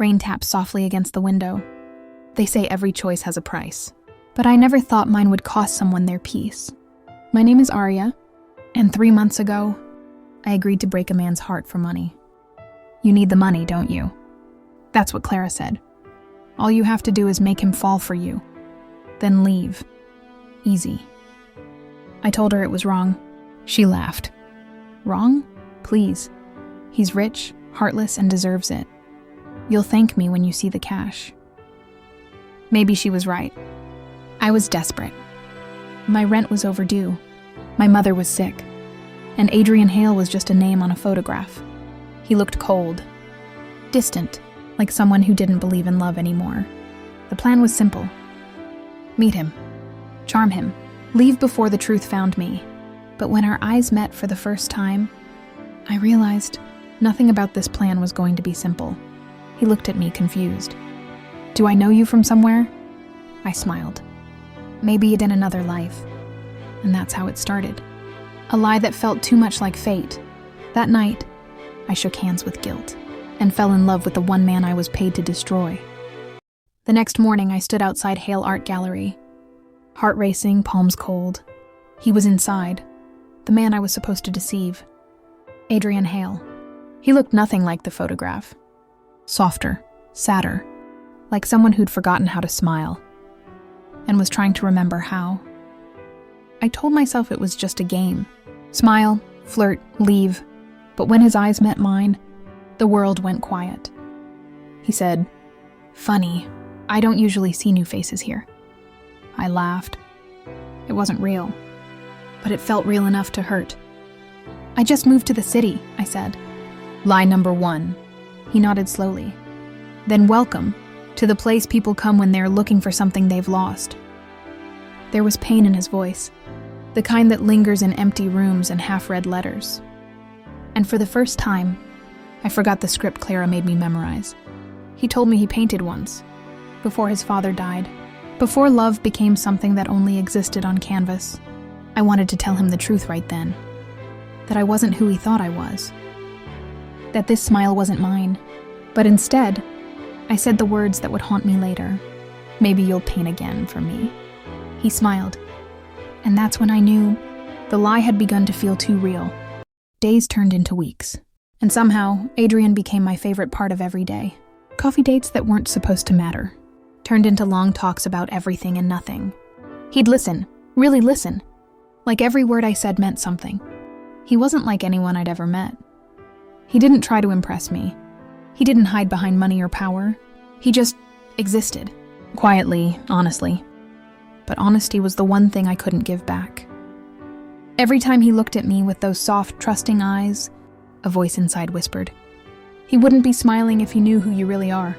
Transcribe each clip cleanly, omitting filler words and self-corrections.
Rain taps softly against the window. They say every choice has a price, but I never thought mine would cost someone their peace. My name is Aria, and 3 months ago, I agreed to break a man's heart for money. You need the money, don't you? That's what Clara said. All you have to do is make him fall for you, then leave. Easy. I told her it was wrong. She laughed. Wrong? Please. He's rich, heartless, and deserves it. You'll thank me when you see the cash. Maybe she was right. I was desperate. My rent was overdue. My mother was sick. And Adrian Hale was just a name on a photograph. He looked cold, distant, like someone who didn't believe in love anymore. The plan was simple. Meet him. Charm him. Leave before the truth found me. But when our eyes met for the first time, I realized nothing about this plan was going to be simple. He looked at me confused. Do I know you from somewhere? I smiled. Maybe in another life. And that's how it started. A lie that felt too much like fate. That night, I shook hands with guilt and fell in love with the one man I was paid to destroy. The next morning, I stood outside Hale Art Gallery. Heart racing, palms cold. He was inside, the man I was supposed to deceive. Adrian Hale. He looked nothing like the photograph. Softer, sadder, like someone who'd forgotten how to smile and was trying to remember how. I told myself it was just a game. Smile, flirt, leave. But when his eyes met mine, the world went quiet. He said, "Funny, I don't usually see new faces here." I laughed. It wasn't real, but it felt real enough to hurt. "I just moved to the city," I said. "Lie number 1. He nodded slowly. "Then welcome to the place people come when they're looking for something they've lost." There was pain in his voice, the kind that lingers in empty rooms and half-read letters. And for the first time, I forgot the script Clara made me memorize. He told me he painted once, before his father died, before love became something that only existed on canvas. I wanted to tell him the truth right then, that I wasn't who he thought I was, that this smile wasn't mine, but instead, I said the words that would haunt me later. "Maybe you'll paint again for me." He smiled, and that's when I knew the lie had begun to feel too real. Days turned into weeks, and somehow, Adrian became my favorite part of every day. Coffee dates that weren't supposed to matter turned into long talks about everything and nothing. He'd listen, really listen, like every word I said meant something. He wasn't like anyone I'd ever met. He didn't try to impress me. He didn't hide behind money or power. He just existed, quietly, honestly. But honesty was the one thing I couldn't give back. Every time he looked at me with those soft, trusting eyes, a voice inside whispered, "He wouldn't be smiling if he knew who you really are."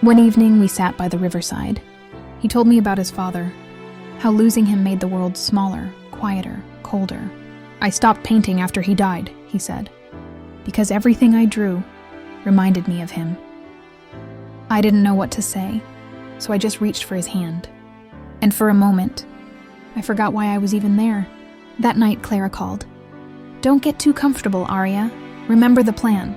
One evening, we sat by the riverside. He told me about his father, how losing him made the world smaller, quieter, colder. "I stopped painting after he died," he said, "because everything I drew reminded me of him." I didn't know what to say, so I just reached for his hand. And for a moment, I forgot why I was even there. That night, Clara called. "Don't get too comfortable, Aria. Remember the plan."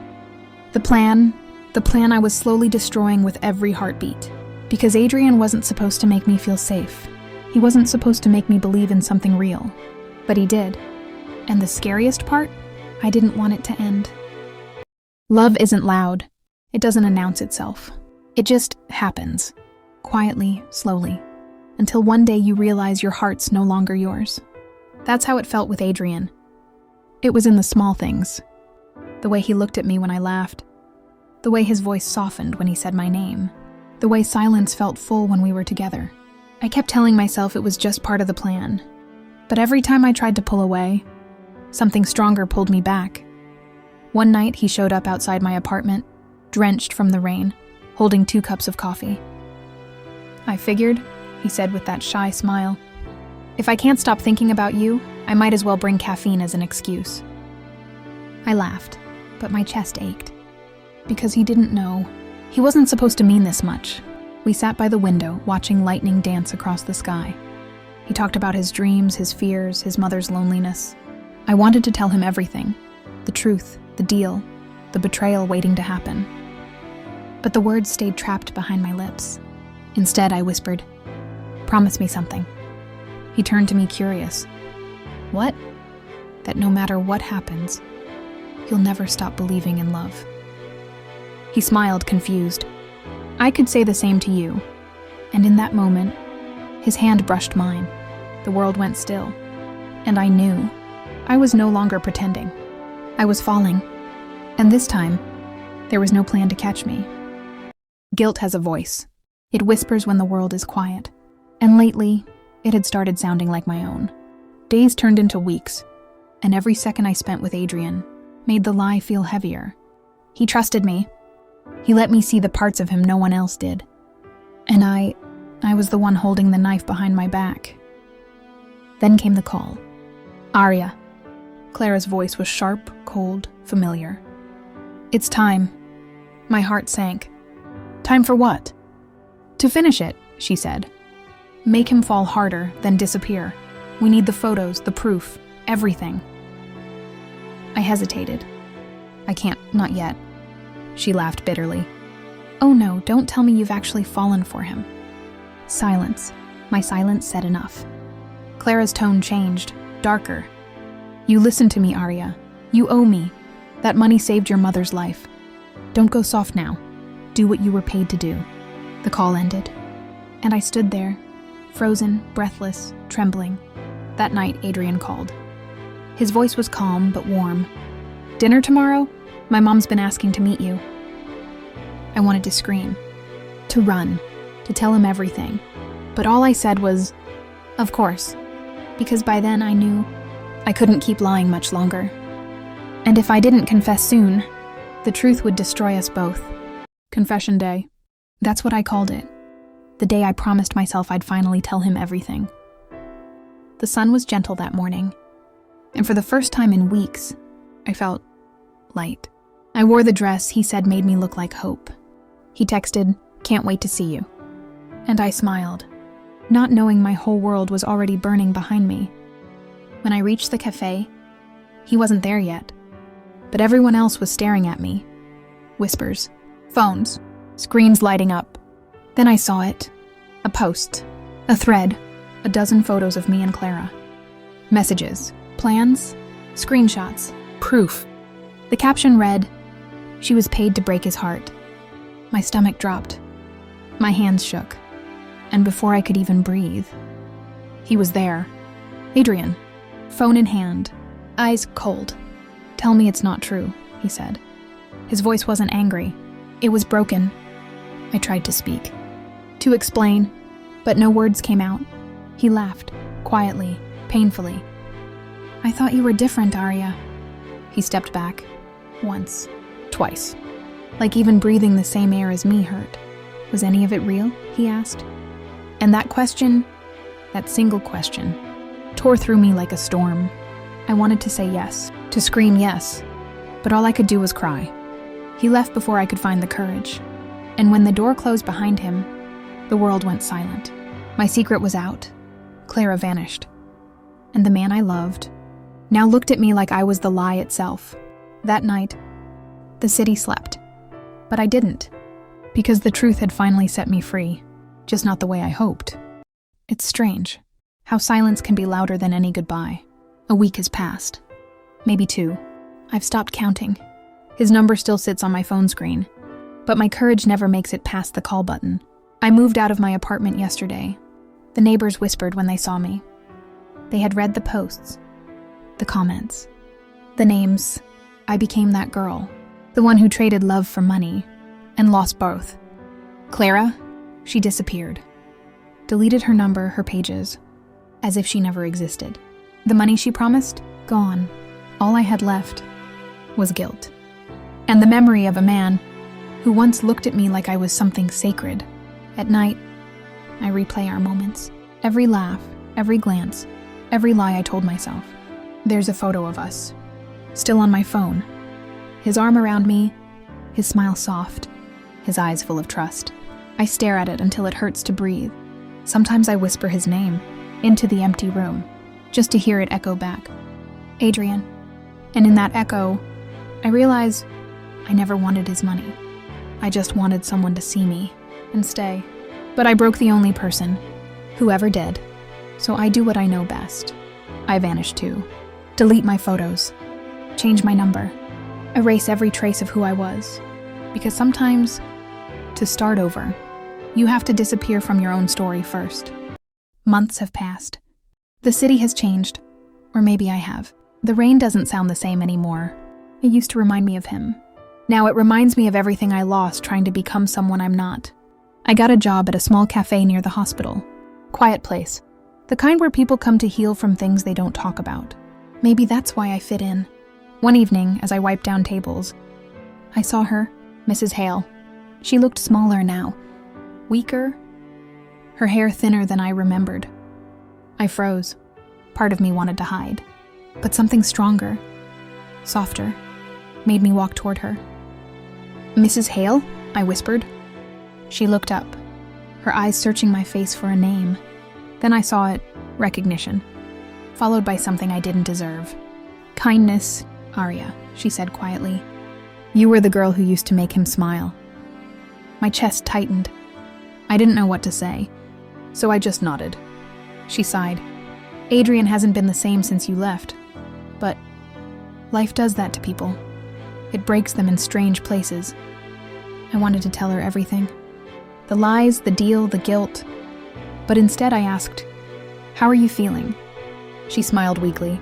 The plan I was slowly destroying with every heartbeat. Because Adrian wasn't supposed to make me feel safe. He wasn't supposed to make me believe in something real. But he did. And the scariest part, I didn't want it to end. Love isn't loud. It doesn't announce itself. It just happens. Quietly, slowly. Until one day you realize your heart's no longer yours. That's how it felt with Adrian. It was in the small things. The way he looked at me when I laughed. The way his voice softened when he said my name. The way silence felt full when we were together. I kept telling myself it was just part of the plan. But every time I tried to pull away, something stronger pulled me back. One night he showed up outside my apartment, drenched from the rain, holding 2 cups of coffee. "I figured," he said with that shy smile, "if I can't stop thinking about you, I might as well bring caffeine as an excuse." I laughed, but my chest ached. Because he didn't know. He wasn't supposed to mean this much. We sat by the window, watching lightning dance across the sky. He talked about his dreams, his fears, his mother's loneliness. I wanted to tell him everything. The truth, the deal, the betrayal waiting to happen. but the words stayed trapped behind my lips. Instead, I whispered, "Promise me something." He turned to me curious. "What?" "That no matter what happens, you'll never stop believing in love." He smiled, confused. I could say the same to you. And in that moment, his hand brushed mine. The world went still. And I knew I was no longer pretending. I was falling. And this time, there was no plan to catch me. Guilt has a voice. It whispers when the world is quiet. And lately, it had started sounding like my own. Days turned into weeks, and every second I spent with Adrian made the lie feel heavier. He trusted me. He let me see the parts of him no one else did. And I was the one holding the knife behind my back. Then came the call. Aria. Clara's voice was sharp, cold, familiar. "It's time." My heart sank. "Time for what?" "To finish it," she said. "Make him fall harder, then disappear. We need the photos, the proof, everything." I hesitated. "I can't, not yet." She laughed bitterly. "Oh no, don't tell me you've actually fallen for him." Silence. My silence said enough. Clara's tone changed, darker. "You listen to me, Aria. You owe me. That money saved your mother's life. Don't go soft now. Do what you were paid to do." The call ended, and I stood there, frozen, breathless, trembling. That night, Adrian called. His voice was calm but warm. "Dinner tomorrow? My mom's been asking to meet you." I wanted to scream, to run, to tell him everything. But all I said was, "Of course," because by then I knew I couldn't keep lying much longer. And if I didn't confess soon, the truth would destroy us both. Confession day. That's what I called it. The day I promised myself I'd finally tell him everything. The sun was gentle that morning, and for the first time in weeks, I felt light. I wore the dress he said made me look like hope. He texted, "Can't wait to see you." And I smiled, not knowing my whole world was already burning behind me. When I reached the cafe, he wasn't there yet, but everyone else was staring at me. Whispers, phones, screens lighting up. Then I saw it. A post, a thread, a dozen photos of me and Clara. Messages, plans, screenshots, proof. The caption read, "She was paid to break his heart." My stomach dropped. My hands shook. And before I could even breathe, he was there. Adrian, phone in hand, eyes cold. "Tell me it's not true," he said. His voice wasn't angry. It was broken. I tried to speak, to explain, but no words came out. He laughed, quietly, painfully. "I thought you were different, Aria." He stepped back. Once, twice. Like even breathing the same air as me hurt. "Was any of it real?" he asked. And that question, that single question, tore through me like a storm. I wanted to say yes, to scream yes, but all I could do was cry. He left before I could find the courage. And when the door closed behind him, the world went silent. My secret was out. Clara vanished. And the man I loved now looked at me like I was the lie itself. That night, the city slept. But I didn't, because the truth had finally set me free, just not the way I hoped. It's strange how silence can be louder than any goodbye. A week has passed. Maybe 2. I've stopped counting. His number still sits on my phone screen, but my courage never makes it past the call button. I moved out of my apartment yesterday. The neighbors whispered when they saw me. They had read the posts, the comments, the names. I became that girl, the one who traded love for money, and lost both. Clara, she disappeared. Deleted her number, her pages, as if she never existed. The money she promised, gone. All I had left was guilt. And the memory of a man who once looked at me like I was something sacred. At night, I replay our moments. Every laugh, every glance, every lie I told myself. There's a photo of us, still on my phone. His arm around me, his smile soft, his eyes full of trust. I stare at it until it hurts to breathe. Sometimes I whisper his name into the empty room, just to hear it echo back. Adrian. And in that echo, I realize I never wanted his money. I just wanted someone to see me and stay. But I broke the only person who ever did. So I do what I know best. I vanish too. Delete my photos. Change my number. Erase every trace of who I was. Because sometimes, to start over, you have to disappear from your own story first. Months have passed. The city has changed. Or maybe I have. The rain doesn't sound the same anymore. It used to remind me of him. Now it reminds me of everything I lost trying to become someone I'm not. I got a job at a small cafe near the hospital. Quiet place. The kind where people come to heal from things they don't talk about. Maybe that's why I fit in. One evening, as I wiped down tables, I saw her, Mrs. Hale. She looked smaller now, weaker, her hair thinner than I remembered. I froze. Part of me wanted to hide. But something stronger, softer, made me walk toward her. "Mrs. Hale?" I whispered. She looked up, her eyes searching my face for a name. Then I saw it, recognition, followed by something I didn't deserve. "Kindness, Aria," she said quietly. "You were the girl who used to make him smile." My chest tightened. I didn't know what to say, so I just nodded. She sighed. "Adrian hasn't been the same since you left. But life does that to people. It breaks them in strange places." I wanted to tell her everything. The lies, the deal, the guilt. But instead I asked, "How are you feeling?" She smiled weakly.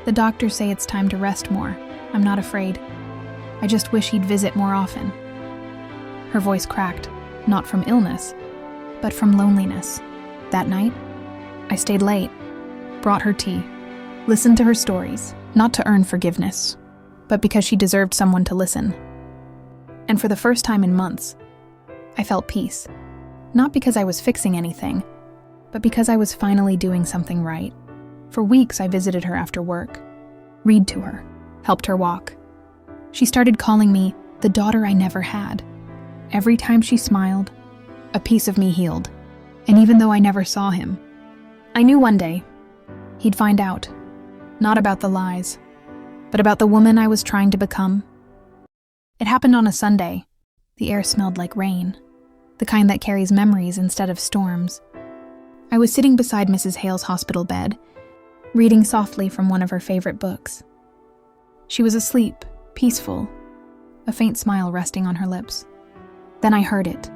"The doctors say it's time to rest more. I'm not afraid. I just wish he'd visit more often." Her voice cracked, not from illness, but from loneliness. That night, I stayed late, brought her tea, listened to her stories, not to earn forgiveness, but because she deserved someone to listen. And for the first time in months, I felt peace. Not because I was fixing anything, but because I was finally doing something right. For weeks, I visited her after work, read to her, helped her walk. She started calling me the daughter I never had. Every time she smiled, a piece of me healed. And even though I never saw him, I knew one day he'd find out. Not about the lies, but about the woman I was trying to become. It happened on a Sunday. The air smelled like rain, the kind that carries memories instead of storms. I was sitting beside Mrs. Hale's hospital bed, reading softly from one of her favorite books. She was asleep, peaceful, a faint smile resting on her lips. Then I heard it,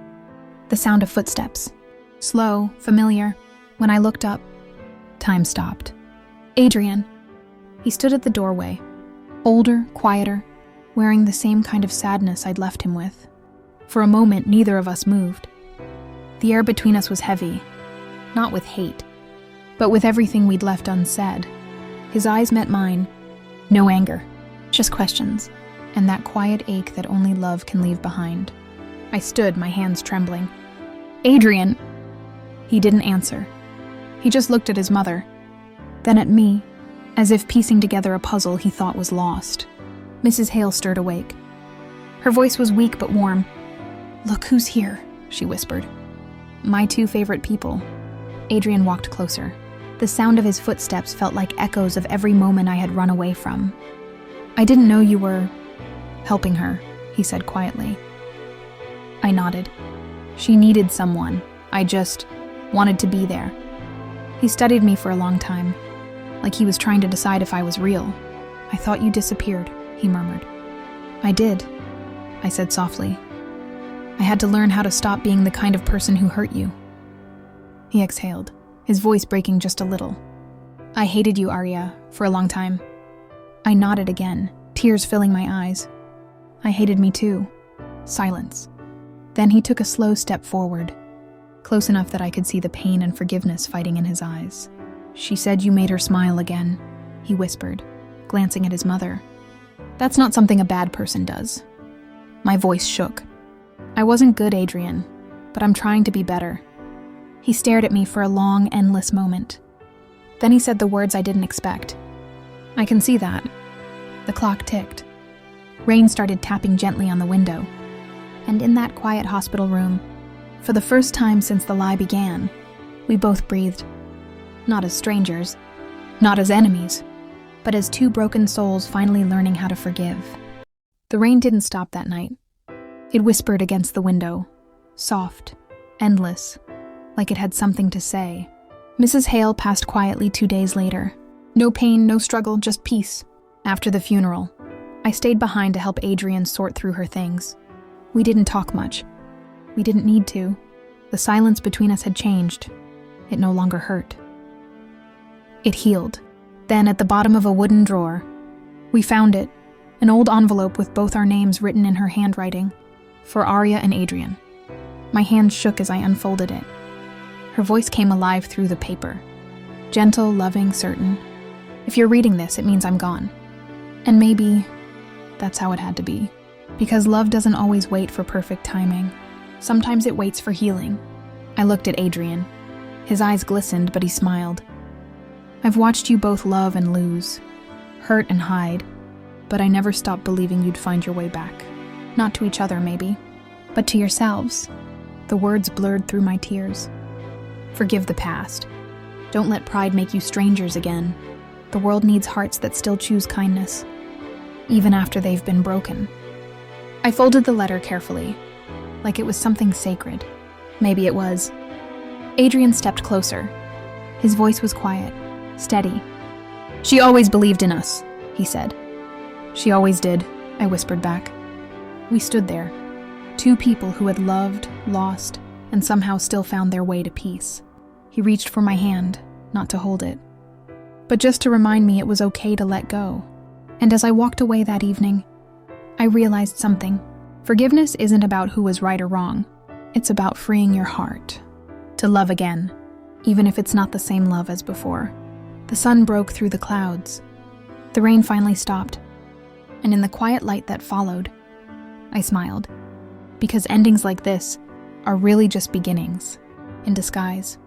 the sound of footsteps. Slow, familiar. When I looked up, time stopped. Adrian. He stood at the doorway, older, quieter, wearing the same kind of sadness I'd left him with. For a moment, neither of us moved. The air between us was heavy, not with hate, but with everything we'd left unsaid. His eyes met mine. No anger, just questions, and that quiet ache that only love can leave behind. I stood, my hands trembling. "Adrian!" He didn't answer. He just looked at his mother, then at me, as if piecing together a puzzle he thought was lost. Mrs. Hale stirred awake. Her voice was weak but warm. "Look who's here," she whispered. "My two favorite people." Adrian walked closer. The sound of his footsteps felt like echoes of every moment I had run away from. "I didn't know you were helping her," he said quietly. I nodded. She needed someone. I just wanted to be there. He studied me for a long time, like he was trying to decide if I was real. "I thought you disappeared," he murmured. "I did," I said softly. "I had to learn how to stop being the kind of person who hurt you." He exhaled, his voice breaking just a little. "I hated you, Aria, for a long time." I nodded again, tears filling my eyes. "I hated me too." Silence. Then he took a slow step forward, close enough that I could see the pain and forgiveness fighting in his eyes. "She said you made her smile again," he whispered, glancing at his mother. "That's not something a bad person does." My voice shook. "I wasn't good, Adrian, but I'm trying to be better." He stared at me for a long, endless moment. Then he said the words I didn't expect. "I can see that." The clock ticked. Rain started tapping gently on the window. And in that quiet hospital room, for the first time since the lie began, we both breathed. Not as strangers, not as enemies, but as two broken souls finally learning how to forgive. The rain didn't stop that night. It whispered against the window, soft, endless, like it had something to say. Mrs. Hale passed quietly 2 days later. No pain, no struggle, just peace. After the funeral, I stayed behind to help Adrian sort through her things. We didn't talk much. We didn't need to. The silence between us had changed. It no longer hurt. It healed. Then, at the bottom of a wooden drawer, we found it, an old envelope with both our names written in her handwriting, for Aria and Adrian. My hand shook as I unfolded it. Her voice came alive through the paper. Gentle, loving, certain. If you're reading this, it means I'm gone. And maybe that's how it had to be. Because love doesn't always wait for perfect timing. Sometimes it waits for healing. I looked at Adrian. His eyes glistened, but he smiled. I've watched you both love and lose, hurt and hide, but I never stopped believing you'd find your way back. Not to each other, maybe, but to yourselves. The words blurred through my tears. Forgive the past. Don't let pride make you strangers again. The world needs hearts that still choose kindness, even after they've been broken. I folded the letter carefully, like it was something sacred. Maybe it was. Adrian stepped closer. His voice was quiet, steady. She always believed in us, he said. She always did, I whispered back. We stood there, two people who had loved, lost, and somehow still found their way to peace. He reached for my hand, not to hold it, but just to remind me it was okay to let go. And as I walked away that evening, I realized something. Forgiveness isn't about who was right or wrong. It's about freeing your heart to love again, even if it's not the same love as before. The sun broke through the clouds. The rain finally stopped, and in the quiet light that followed, I smiled, because endings like this are really just beginnings in disguise.